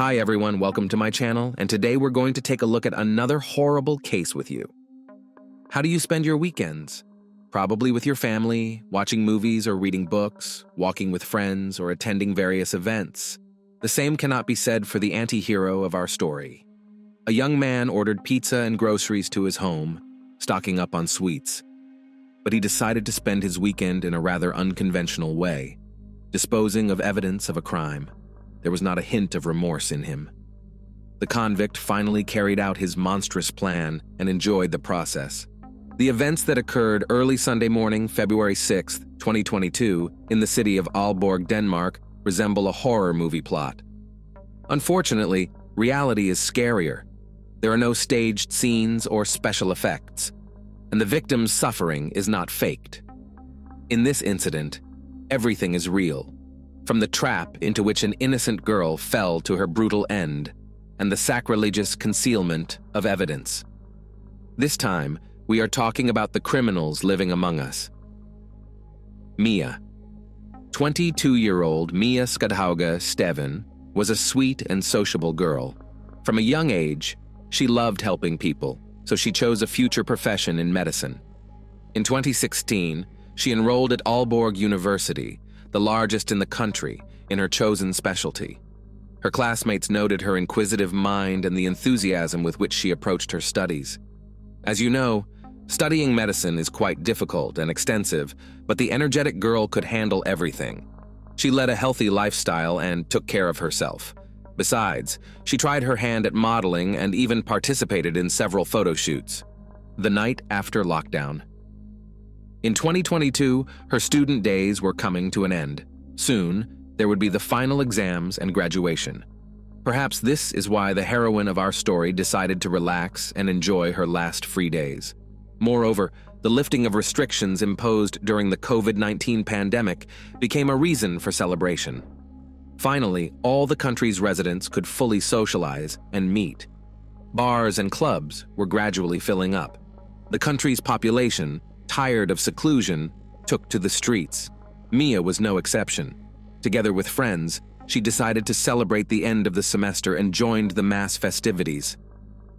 Hi everyone, welcome to my channel, and today we're going to take a look at another horrible case with you. How do you spend your weekends? Probably with your family, watching movies or reading books, walking with friends, or attending various events. The same cannot be said for the anti-hero of our story. A young man ordered pizza and groceries to his home, stocking up on sweets. But he decided to spend his weekend in a rather unconventional way, disposing of evidence of a crime. There was not a hint of remorse in him. The convict finally carried out his monstrous plan and enjoyed the process. The events that occurred early Sunday morning, February 6, 2022, in the city of Aalborg, Denmark, resemble a horror movie plot. Unfortunately, reality is scarier. There are no staged scenes or special effects, and the victim's suffering is not faked. In this incident, everything is real, from the trap into which an innocent girl fell to her brutal end, and the sacrilegious concealment of evidence. This time, we are talking about the criminals living among us. Mia. 22-year-old Mia Skadhauge Steven was a sweet and sociable girl. From a young age, she loved helping people, so she chose a future profession in medicine. In 2016, she enrolled at Aalborg University, the largest in the country, in her chosen specialty. Her classmates noted her inquisitive mind and the enthusiasm with which she approached her studies. As you know, studying medicine is quite difficult and extensive, but the energetic girl could handle everything. She led a healthy lifestyle and took care of herself. Besides, she tried her hand at modeling and even participated in several photo shoots. The night after lockdown. In 2022, her student days were coming to an end. Soon, there would be the final exams and graduation. Perhaps this is why the heroine of our story decided to relax and enjoy her last free days. Moreover, the lifting of restrictions imposed during the COVID-19 pandemic became a reason for celebration. Finally, all the country's residents could fully socialize and meet. Bars and clubs were gradually filling up. The country's population, tired of seclusion, took to the streets. Mia was no exception. Together with friends, she decided to celebrate the end of the semester and joined the mass festivities.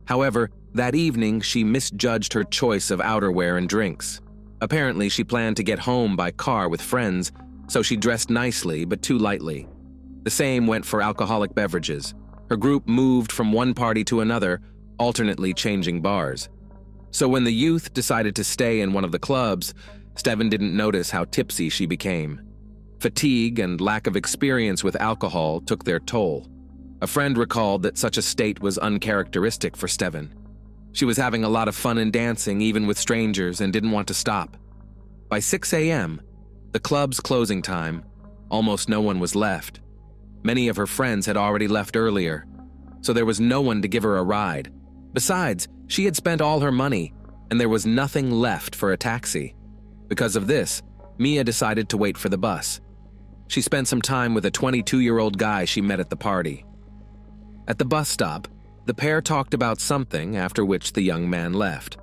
However, that evening she misjudged her choice of outerwear and drinks. Apparently, she planned to get home by car with friends, so she dressed nicely but too lightly. The same went for alcoholic beverages. Her group moved from one party to another, alternately changing bars. So when the youth decided to stay in one of the clubs, Steven didn't notice how tipsy she became. Fatigue and lack of experience with alcohol took their toll. A friend recalled that such a state was uncharacteristic for Steven. She was having a lot of fun and dancing even with strangers and didn't want to stop. By 6 a.m., the club's closing time, almost no one was left. Many of her friends had already left earlier, so there was no one to give her a ride. Besides, she had spent all her money, and there was nothing left for a taxi. Because of this, Mia decided to wait for the bus. She spent some time with a 22-year-old guy she met at the party. At the bus stop, the pair talked about something, after which the young man left.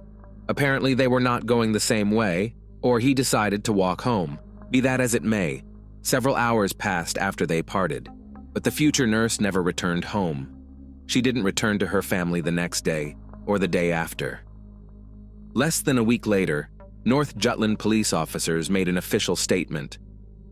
Apparently, they were not going the same way, or he decided to walk home. Be that as it may, several hours passed after they parted, but the future nurse never returned home. She didn't return to her family the next day or the day after. Less than a week later, North Jutland police officers made an official statement.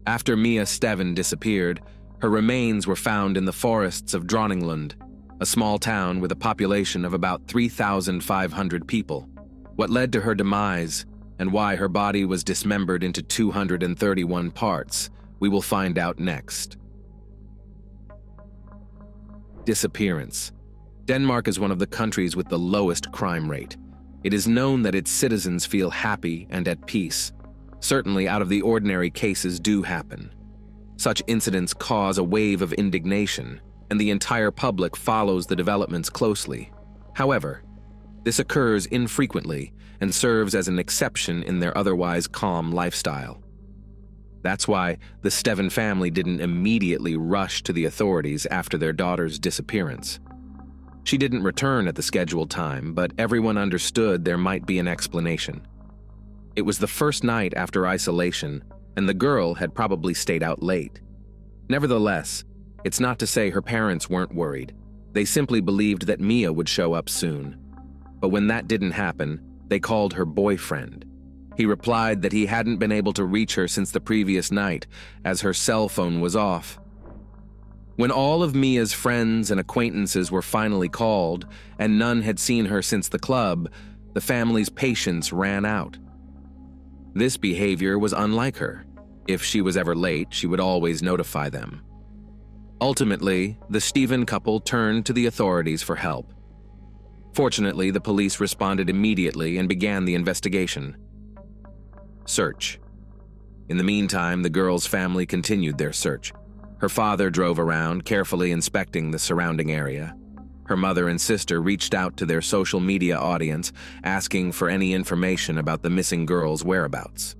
After Mia Steven disappeared, her remains were found in the forests of Dronninglund, a small town with a population of about 3,500 people. What led to her demise and why her body was dismembered into 231 parts, we will find out next. Disappearance. Denmark is one of the countries with the lowest crime rate. It is known that its citizens feel happy and at peace. Certainly, out of the ordinary cases do happen. Such incidents cause a wave of indignation, and the entire public follows the developments closely. However, this occurs infrequently and serves as an exception in their otherwise calm lifestyle. That's why the Steven family didn't immediately rush to the authorities after their daughter's disappearance. She didn't return at the scheduled time, but everyone understood there might be an explanation. It was the first night after isolation, and the girl had probably stayed out late. Nevertheless, It's not to say her parents weren't worried. They simply believed that Mia would show up soon. But when that didn't happen, they called her boyfriend. He replied that he hadn't been able to reach her since the previous night, as her cell phone was off. When all of Mia's friends and acquaintances were finally called, and none had seen her since the club, the family's patience ran out. This behavior was unlike her. If she was ever late, she would always notify them. Ultimately, the Stephen couple turned to the authorities for help. Fortunately, the police responded immediately and began the investigation. Search. In the meantime, the girl's family continued their search. Her father drove around, carefully inspecting the surrounding area. Her mother and sister reached out to their social media audience, asking for any information about the missing girl's whereabouts.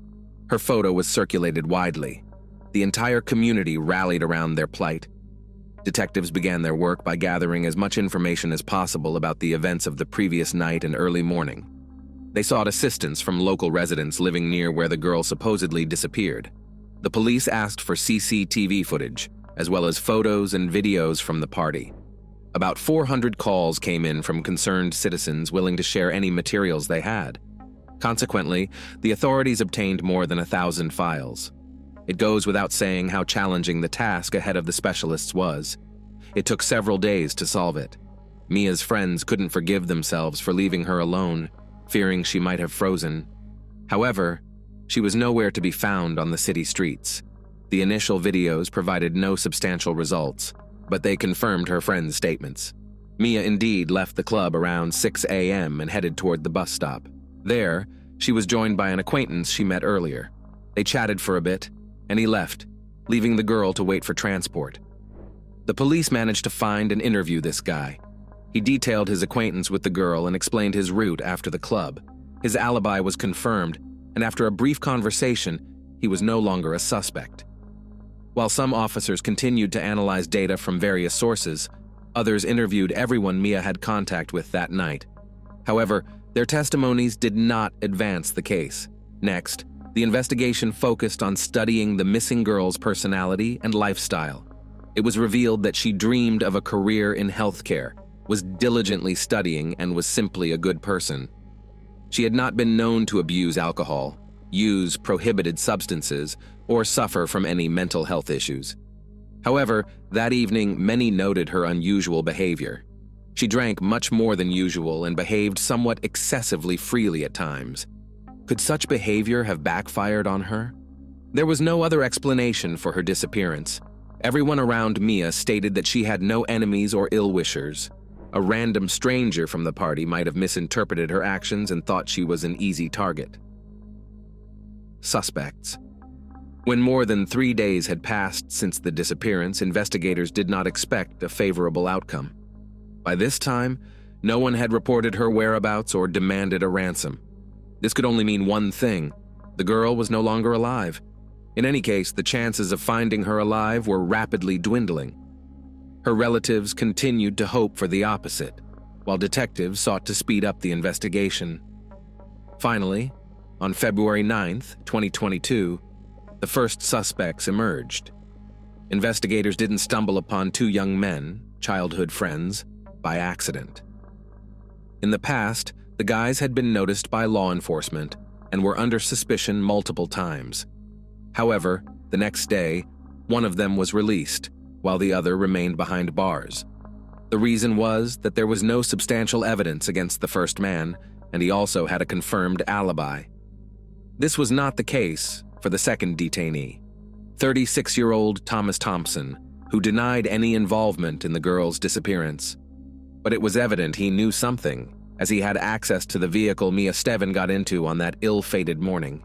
Her photo was circulated widely. The entire community rallied around their plight. Detectives began their work by gathering as much information as possible about the events of the previous night and early morning. They sought assistance from local residents living near where the girl supposedly disappeared. The police asked for CCTV footage, as well as photos and videos from the party. About 400 calls came in from concerned citizens willing to share any materials they had. Consequently, the authorities obtained more than 1,000 files. It goes without saying how challenging the task ahead of the specialists was. It took several days to solve it. Mia's friends couldn't forgive themselves for leaving her alone, fearing she might have frozen. However, she was nowhere to be found on the city streets. The initial videos provided no substantial results, but they confirmed her friends' statements. Mia indeed left the club around 6 a.m. and headed toward the bus stop. There, she was joined by an acquaintance she met earlier. They chatted for a bit, and he left, leaving the girl to wait for transport. The police managed to find and interview this guy. He detailed his acquaintance with the girl and explained his route after the club. His alibi was confirmed, and after a brief conversation, he was no longer a suspect. While some officers continued to analyze data from various sources, others interviewed everyone Mia had contact with that night. However, their testimonies did not advance the case. Next, the investigation focused on studying the missing girl's personality and lifestyle. It was revealed that she dreamed of a career in healthcare, was diligently studying, and was simply a good person. She had not been known to abuse alcohol, use prohibited substances, or suffer from any mental health issues. However, that evening, many noted her unusual behavior. She drank much more than usual and behaved somewhat excessively freely at times. Could such behavior have backfired on her? There was no other explanation for her disappearance. Everyone around Mia stated that she had no enemies or ill-wishers. A random stranger from the party might have misinterpreted her actions and thought she was an easy target. Suspects. When more than 3 days had passed since the disappearance, investigators did not expect a favorable outcome. By this time, no one had reported her whereabouts or demanded a ransom. This could only mean one thing: the girl was no longer alive. In any case, the chances of finding her alive were rapidly dwindling. Her relatives continued to hope for the opposite, while detectives sought to speed up the investigation. Finally, on February 9th, 2022, the first suspects emerged. Investigators didn't stumble upon two young men, childhood friends, by accident. In the past, the guys had been noticed by law enforcement and were under suspicion multiple times. However, the next day, one of them was released, while the other remained behind bars. The reason was that there was no substantial evidence against the first man, and he also had a confirmed alibi. This was not the case for the second detainee, 36-year-old Thomas Thompson, who denied any involvement in the girl's disappearance. But it was evident he knew something, as he had access to the vehicle Mia Steven got into on that ill-fated morning.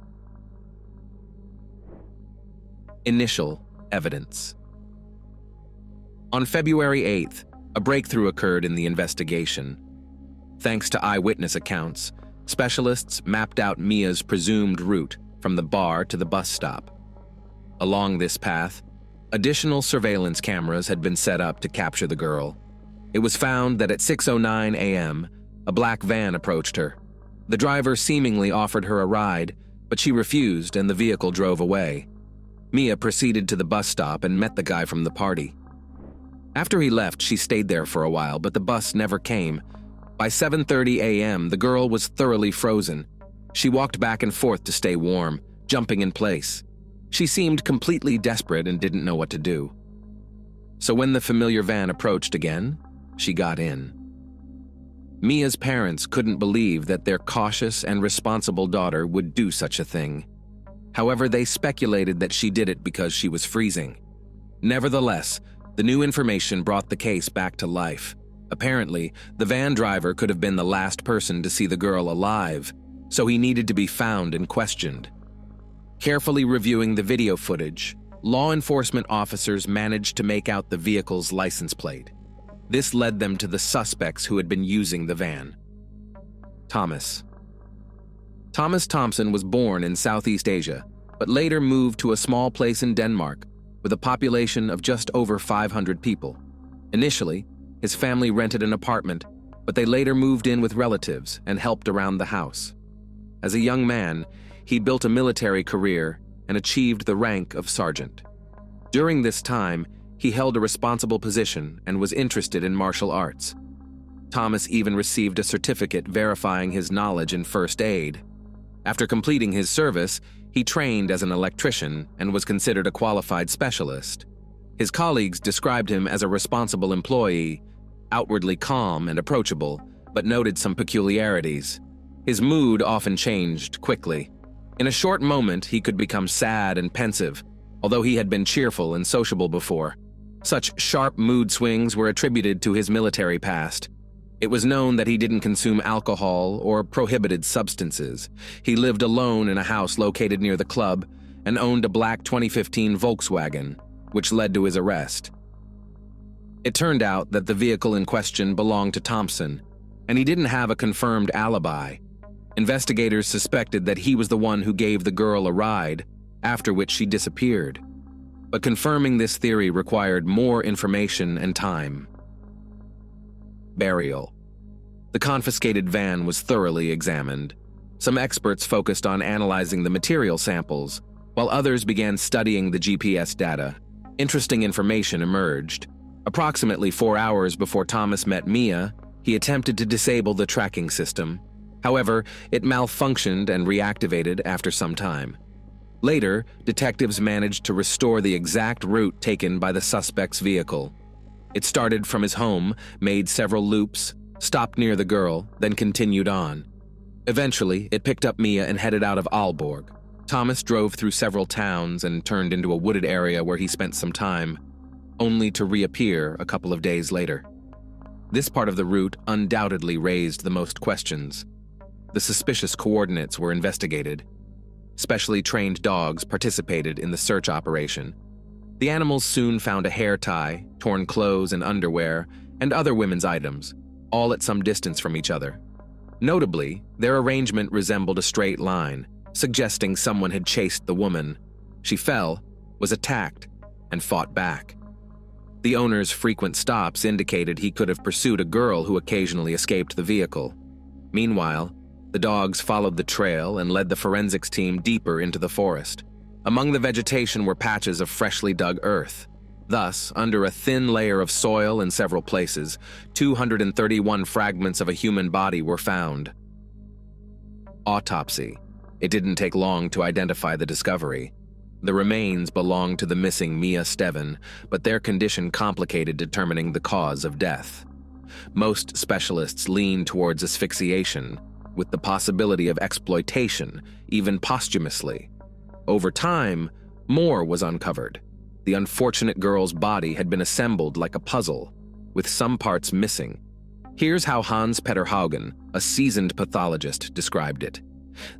Initial evidence. On February 8th, a breakthrough occurred in the investigation. Thanks to eyewitness accounts, specialists mapped out Mia's presumed route from the bar to the bus stop. Along this path, additional surveillance cameras had been set up to capture the girl. It was found that at 6:09 a.m., a black van approached her. The driver seemingly offered her a ride, but she refused and the vehicle drove away. Mia proceeded to the bus stop and met the guy from the party. After he left, she stayed there for a while, but the bus never came. By 7:30 a.m., the girl was thoroughly frozen. She walked back and forth to stay warm, jumping in place. She seemed completely desperate and didn't know what to do. So when the familiar van approached again, she got in. Mia's parents couldn't believe that their cautious and responsible daughter would do such a thing. However, they speculated that she did it because she was freezing. Nevertheless, the new information brought the case back to life. Apparently, the van driver could have been the last person to see the girl alive, so he needed to be found and questioned. Carefully reviewing the video footage, law enforcement officers managed to make out the vehicle's license plate. This led them to the suspects who had been using the van. Thomas Thompson was born in Southeast Asia, but later moved to a small place in Denmark with a population of just over 500 people. Initially, his family rented an apartment, but they later moved in with relatives and helped around the house. As a young man, he built a military career and achieved the rank of sergeant. During this time, he held a responsible position and was interested in martial arts. Thomas even received a certificate verifying his knowledge in first aid. After completing his service, he trained as an electrician and was considered a qualified specialist. His colleagues described him as a responsible employee, outwardly calm and approachable, but noted some peculiarities. His mood often changed quickly. In a short moment, he could become sad and pensive, although he had been cheerful and sociable before. Such sharp mood swings were attributed to his military past. It was known that he didn't consume alcohol or prohibited substances. He lived alone in a house located near the club and owned a black 2015 Volkswagen, which led to his arrest. It turned out that the vehicle in question belonged to Thompson, and he didn't have a confirmed alibi. Investigators suspected that he was the one who gave the girl a ride, after which she disappeared. But confirming this theory required more information and time. Burial. The confiscated van was thoroughly examined. Some experts focused on analyzing the material samples, while others began studying the GPS data. Interesting information emerged. Approximately 4 hours before Thomas met Mia, he attempted to disable the tracking system. However, it malfunctioned and reactivated after some time. Later, detectives managed to restore the exact route taken by the suspect's vehicle. It started from his home, made several loops, stopped near the girl, then continued on. Eventually, it picked up Mia and headed out of Aalborg. Thomas drove through several towns and turned into a wooded area where he spent some time, only to reappear a couple of days later. This part of the route undoubtedly raised the most questions. The suspicious coordinates were investigated. Specially trained dogs participated in the search operation. The animals soon found a hair tie, torn clothes and underwear, and other women's items, all at some distance from each other. Notably, their arrangement resembled a straight line, suggesting someone had chased the woman. She fell, was attacked, and fought back. The owner's frequent stops indicated he could have pursued a girl who occasionally escaped the vehicle. Meanwhile, the dogs followed the trail and led the forensics team deeper into the forest. Among the vegetation were patches of freshly dug earth. Thus, under a thin layer of soil in several places, 231 fragments of a human body were found. Autopsy. It didn't take long to identify the discovery. The remains belonged to the missing Mia Steven, but their condition complicated determining the cause of death. Most specialists lean towards asphyxiation, with the possibility of exploitation, even posthumously. Over time, more was uncovered. The unfortunate girl's body had been assembled like a puzzle, with some parts missing. Here's how Hans Petter Haugen, a seasoned pathologist, described it.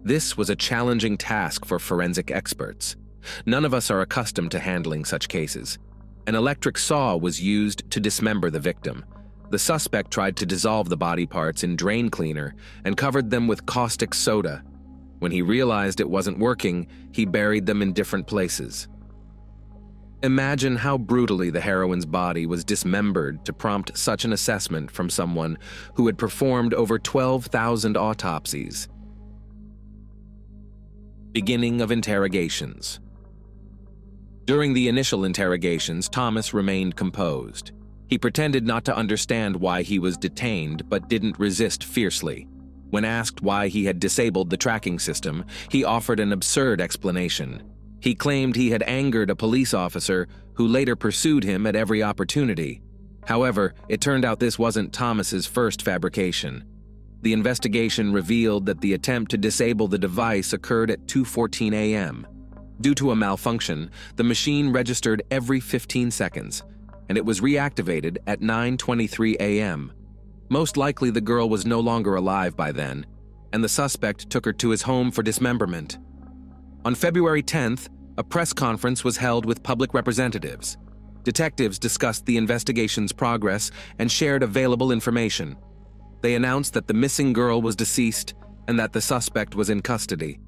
This was a challenging task for forensic experts. None of us are accustomed to handling such cases. An electric saw was used to dismember the victim. The suspect tried to dissolve the body parts in drain cleaner and covered them with caustic soda. When he realized it wasn't working, he buried them in different places. Imagine how brutally the heroine's body was dismembered to prompt such an assessment from someone who had performed over 12,000 autopsies. Beginning of interrogations. During the initial interrogations, Thomas remained composed. He pretended not to understand why he was detained, but didn't resist fiercely. When asked why he had disabled the tracking system, he offered an absurd explanation. He claimed he had angered a police officer who later pursued him at every opportunity. However, it turned out this wasn't Thomas's first fabrication. The investigation revealed that the attempt to disable the device occurred at 2:14 a.m. Due to a malfunction, the machine registered every 15 seconds, and it was reactivated at 9:23 a.m. Most likely the girl was no longer alive by then, and the suspect took her to his home for dismemberment. On February 10th, a press conference was held with public representatives. Detectives discussed the investigation's progress and shared available information. They announced that the missing girl was deceased and that the suspect was in custody.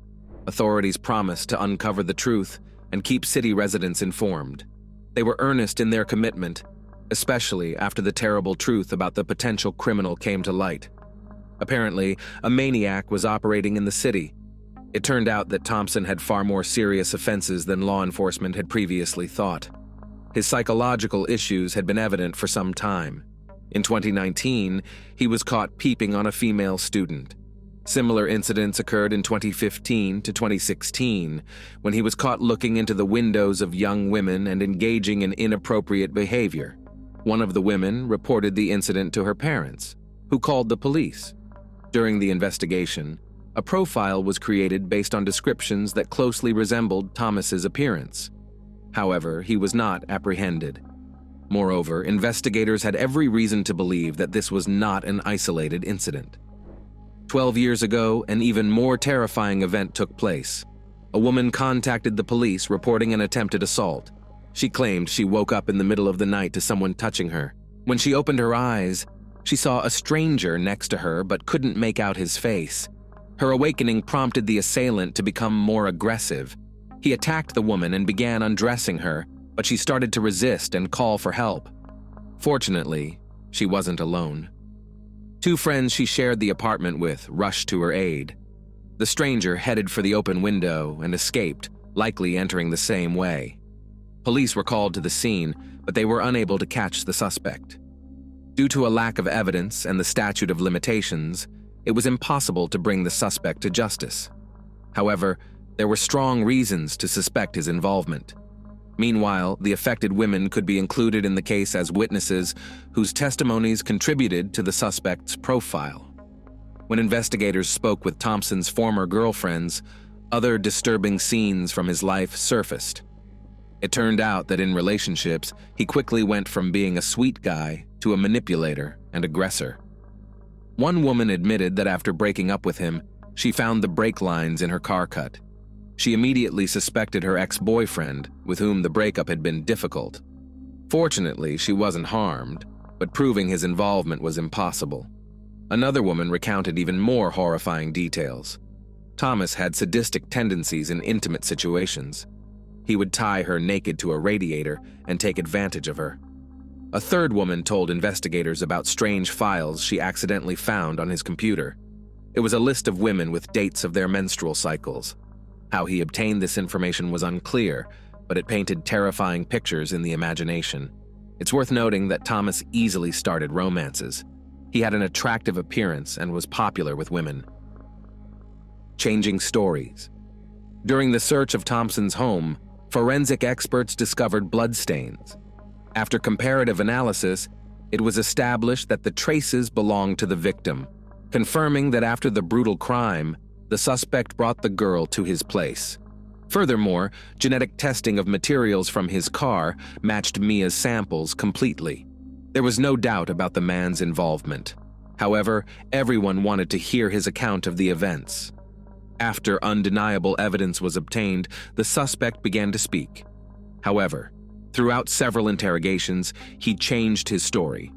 Authorities promised to uncover the truth and keep city residents informed. They were earnest in their commitment, especially after the terrible truth about the potential criminal came to light. Apparently, a maniac was operating in the city. It turned out that Thompson had far more serious offenses than law enforcement had previously thought. His psychological issues had been evident for some time. In 2019, he was caught peeping on a female student. Similar incidents occurred in 2015 to 2016, when he was caught looking into the windows of young women and engaging in inappropriate behavior. One of the women reported the incident to her parents, who called the police. During the investigation, a profile was created based on descriptions that closely resembled Thomas's appearance. However, he was not apprehended. Moreover, investigators had every reason to believe that this was not an isolated incident. 12 years ago, an even more terrifying event took place. A woman contacted the police reporting an attempted assault. She claimed she woke up in the middle of the night to someone touching her. When she opened her eyes, she saw a stranger next to her but couldn't make out his face. Her awakening prompted the assailant to become more aggressive. He attacked the woman and began undressing her, but she started to resist and call for help. Fortunately, she wasn't alone. Two friends she shared the apartment with rushed to her aid. The stranger headed for the open window and escaped, likely entering the same way. Police were called to the scene, but they were unable to catch the suspect. Due to a lack of evidence and the statute of limitations, it was impossible to bring the suspect to justice. However, there were strong reasons to suspect his involvement. Meanwhile, the affected women could be included in the case as witnesses whose testimonies contributed to the suspect's profile. When investigators spoke with Thompson's former girlfriends, other disturbing scenes from his life surfaced. It turned out that in relationships, he quickly went from being a sweet guy to a manipulator and aggressor. One woman admitted that after breaking up with him, she found the brake lines in her car cut. She immediately suspected her ex-boyfriend, with whom the breakup had been difficult. Fortunately, she wasn't harmed, but proving his involvement was impossible. Another woman recounted even more horrifying details. Thomas had sadistic tendencies in intimate situations. He would tie her naked to a radiator and take advantage of her. A third woman told investigators about strange files she accidentally found on his computer. It was a list of women with dates of their menstrual cycles. How he obtained this information was unclear, but it painted terrifying pictures in the imagination. It's worth noting that Thomas easily started romances. He had an attractive appearance and was popular with women. Changing stories. During the search of Thompson's home, forensic experts discovered bloodstains. After comparative analysis, it was established that the traces belonged to the victim, confirming that after the brutal crime, the suspect brought the girl to his place. Furthermore, genetic testing of materials from his car matched Mia's samples completely. There was no doubt about the man's involvement. However, everyone wanted to hear his account of the events. After undeniable evidence was obtained, the suspect began to speak. However, throughout several interrogations, he changed his story.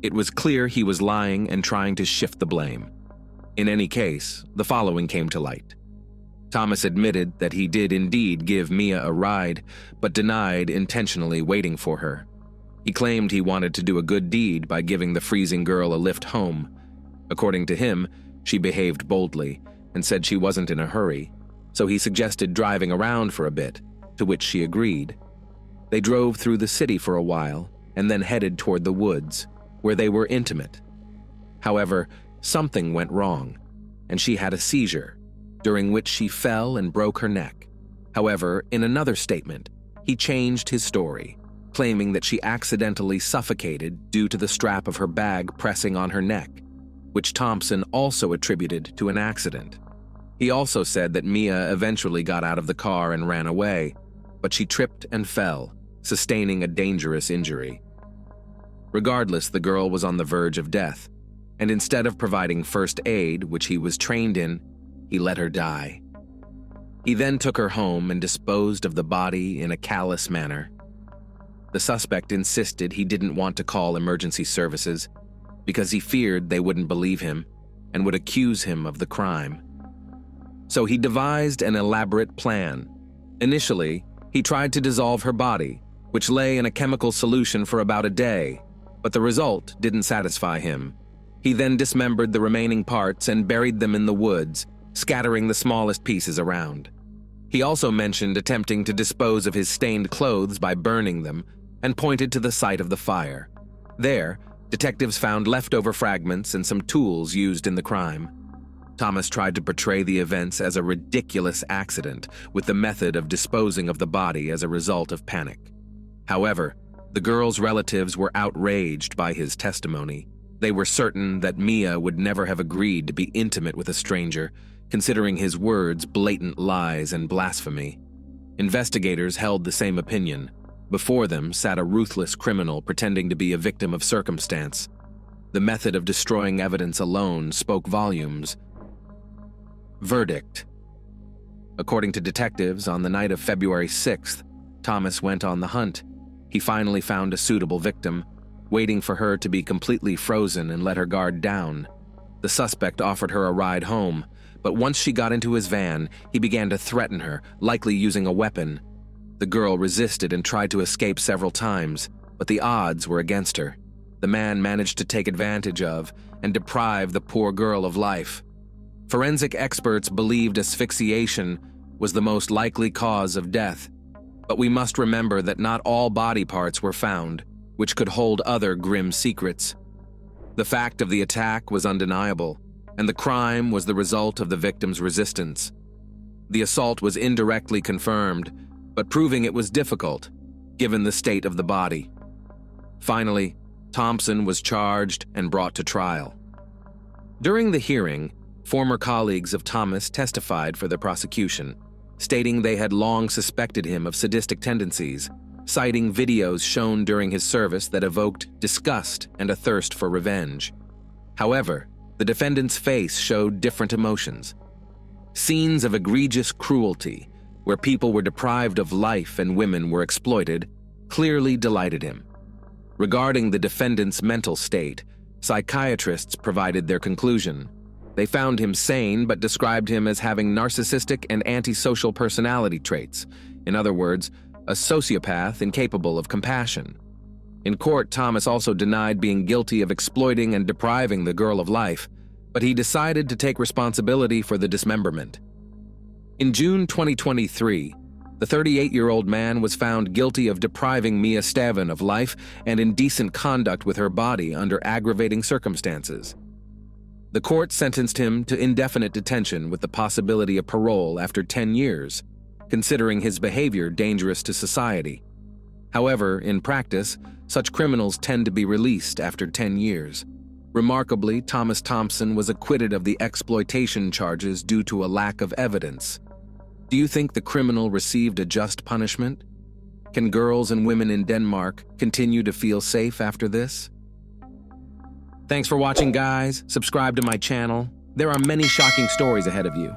It was clear he was lying and trying to shift the blame. In any case, the following came to light. Thomas admitted that he did indeed give Mia a ride, but denied intentionally waiting for her. He claimed he wanted to do a good deed by giving the freezing girl a lift home. According to him, she behaved boldly and said she wasn't in a hurry, so he suggested driving around for a bit, to which she agreed. They drove through the city for a while, and then headed toward the woods, where they were intimate. However, something went wrong, and she had a seizure, during which she fell and broke her neck. However, in another statement, he changed his story, claiming that she accidentally suffocated due to the strap of her bag pressing on her neck, which Thompson also attributed to an accident. He also said that Mia eventually got out of the car and ran away, but she tripped and fell, sustaining a dangerous injury. Regardless, the girl was on the verge of death, and instead of providing first aid, which he was trained in, he let her die. He then took her home and disposed of the body in a callous manner. The suspect insisted he didn't want to call emergency services because he feared they wouldn't believe him and would accuse him of the crime. So he devised an elaborate plan. Initially, he tried to dissolve her body, which lay in a chemical solution for about a day, but the result didn't satisfy him. He then dismembered the remaining parts and buried them in the woods, scattering the smallest pieces around. He also mentioned attempting to dispose of his stained clothes by burning them and pointed to the site of the fire. There, detectives found leftover fragments and some tools used in the crime. Thomas tried to portray the events as a ridiculous accident, with the method of disposing of the body as a result of panic. However, the girl's relatives were outraged by his testimony. They were certain that Mia would never have agreed to be intimate with a stranger, considering his words blatant lies and blasphemy. Investigators held the same opinion. Before them sat a ruthless criminal pretending to be a victim of circumstance. The method of destroying evidence alone spoke volumes. Verdict. According to detectives, on the night of February 6th, Thomas went on the hunt. He finally found a suitable victim, waiting for her to be completely frozen and let her guard down. The suspect offered her a ride home, but once she got into his van, he began to threaten her, likely using a weapon. The girl resisted and tried to escape several times, but the odds were against her. The man managed to take advantage of and deprive the poor girl of life. Forensic experts believed asphyxiation was the most likely cause of death, but we must remember that not all body parts were found, which could hold other grim secrets. The fact of the attack was undeniable, and the crime was the result of the victim's resistance. The assault was indirectly confirmed, but proving it was difficult, given the state of the body. Finally, Thompson was charged and brought to trial. During the hearing, former colleagues of Thomas testified for the prosecution, stating they had long suspected him of sadistic tendencies, citing videos shown during his service that evoked disgust and a thirst for revenge. However, the defendant's face showed different emotions. Scenes of egregious cruelty, where people were deprived of life and women were exploited, clearly delighted him. Regarding the defendant's mental state, psychiatrists provided their conclusion. They found him sane but described him as having narcissistic and antisocial personality traits. In other words, a sociopath incapable of compassion. In court, Thomas also denied being guilty of exploiting and depriving the girl of life, but he decided to take responsibility for the dismemberment. In June 2023, the 38-year-old man was found guilty of depriving Mia Stavin of life and indecent conduct with her body under aggravating circumstances. The court sentenced him to indefinite detention with the possibility of parole after 10 years, considering his behavior dangerous to society. However, in practice, such criminals tend to be released after 10 years. Remarkably, Thomas Thompson was acquitted of the exploitation charges due to a lack of evidence. Do you think the criminal received a just punishment? Can girls and women in Denmark continue to feel safe after this? Thanks for watching, guys. Subscribe to my channel. There are many shocking stories ahead of you.